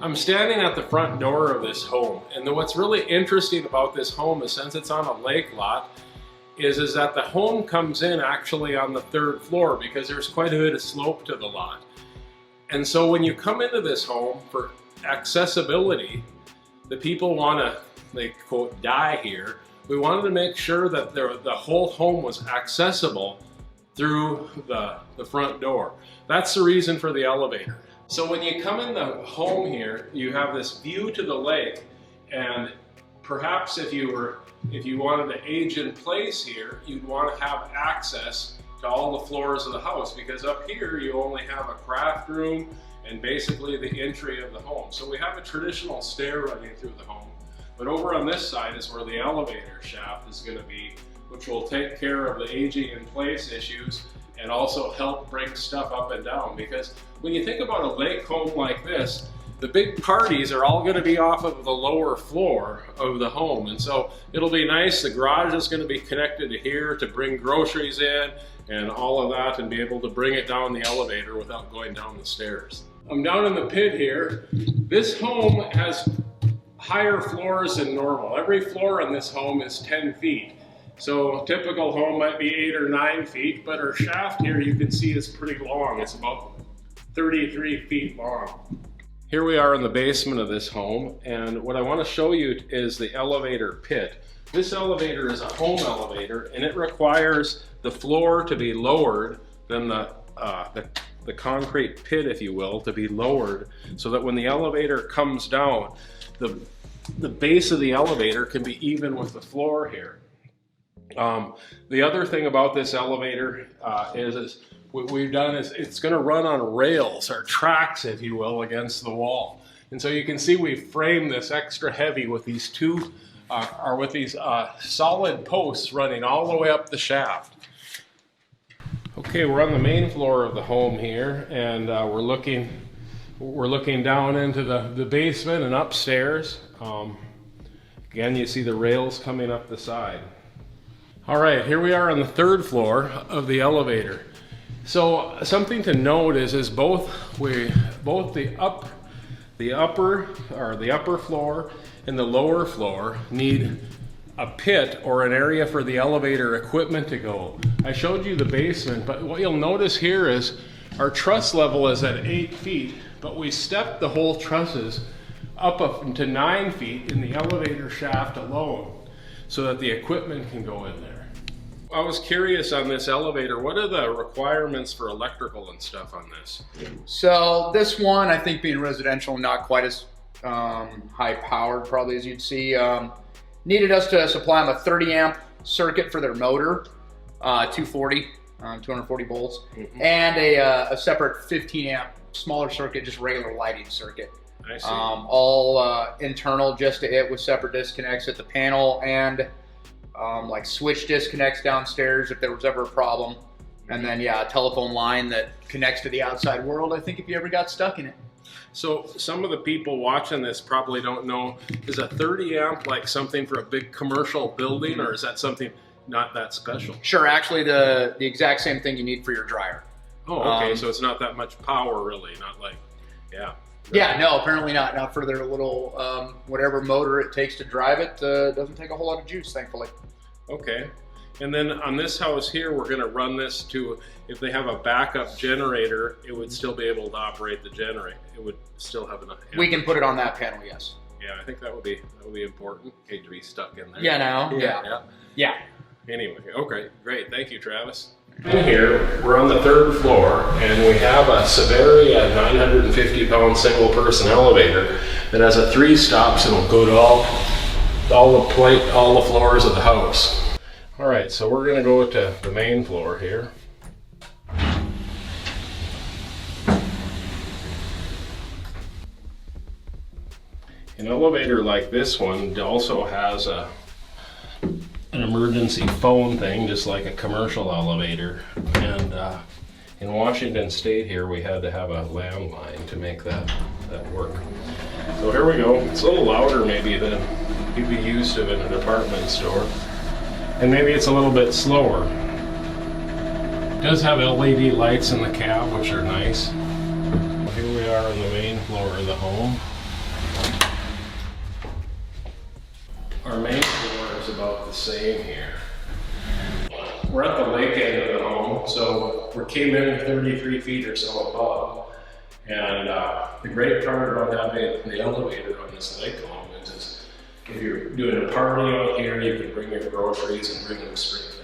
I'm standing at the front door of this home, and what's really interesting about this home is, since it's on a lake lot, is that the home comes in actually on the 3rd floor because there's quite a bit of slope to the lot. And so when you come into this home, for accessibility, the people want to, they quote, die here. We wanted to make sure that the whole home was accessible through the front door. That's the reason for the elevator. So when you come in the home here, you have this view to the lake, and perhaps if you wanted to age in place here, you'd want to have access to all the floors of the house, because up here you only have a craft room and basically the entry of the home. So we have a traditional stair running through the home, but over on this side is where the elevator shaft is going to be, which will take care of the aging in place issues and also help bring stuff up and down. Because when you think about a lake home like this, the big parties are all going to be off of the lower floor of the home. And so it'll be nice. The garage is going to be connected to here to bring groceries in and all of that, and be able to bring it down the elevator without going down the stairs. I'm down in the pit here. This home has higher floors than normal. Every floor in this home is 10 feet. So a typical home might be 8 or 9 feet, but our shaft here you can see is pretty long. It's about 33 feet long. Here we are in the basement of this home, and what I want to show you is the elevator pit. This elevator is a home elevator, and it requires the floor to be lowered than the concrete pit, if you will, to be lowered, so that when the elevator comes down, the base of the elevator can be even with the floor here. The other thing about this elevator is what we've done is it's going to run on rails, or tracks, if you will, against the wall. And so you can see we framed this extra heavy with these solid posts running all the way up the shaft. Okay, we're on the main floor of the home here, and we're looking down into the basement and upstairs. Again, you see the rails coming up the side. All right, here we are on the 3rd floor of the elevator. So something to note is both the upper floor and the lower floor need a pit or an area for the elevator equipment to go. I showed you the basement, but what you'll notice here is our truss level is at 8 feet, but we stepped the whole trusses up to 9 feet in the elevator shaft alone, so that the equipment can go in there. I was curious on this elevator, what are the requirements for electrical and stuff on this? So this one, I think being residential, not quite as high powered probably as you'd see, needed us to supply them a 30 amp circuit for their motor, 240 volts, and a separate 15 amp smaller circuit, just regular lighting circuit. I see. All internal just to it, with separate disconnects at the panel, and like switch disconnects downstairs if there was ever a problem. And then, yeah, a telephone line that connects to the outside world, I think, if you ever got stuck in it. So some of the people watching this probably don't know, is a 30 amp like something for a big commercial building, or is that something not that special? Sure, actually the exact same thing you need for your dryer. Oh, okay, so it's not that much power really, not like, yeah. Yeah, no, apparently not. Not for their little, whatever motor it takes to drive it. Doesn't take a whole lot of juice, thankfully. Okay. And then on this house here, we're going to run this to, if they have a backup generator, it would still be able to operate the generator. It would still have enough energy. We can put it on that panel, yes. Yeah, I think that would be important. Hate to be stuck in there. Yeah, no. Yeah. Anyway, okay, great. Thank you, Travis. In here, we're on the 3rd floor, and we have a Severia 950-pound single-person elevator that has a 3 stops, and will go to all the floors of the house. All right, so we're going to go to the main floor here. An elevator like this one also has an emergency phone thing, just like a commercial elevator. And in Washington State here, we had to have a landline to make that work. So here we go. It's a little louder maybe than you'd be used to in a department store. And maybe it's a little bit slower. It does have LED lights in the cab, which are nice. Here we are on the main floor of the home. Our main floor is about the same here. We're at the lake end of the home, so we came in 33 feet or so above. And the great part about having the elevator on this lake home is if you're doing a party out here, you can bring your groceries and bring them straight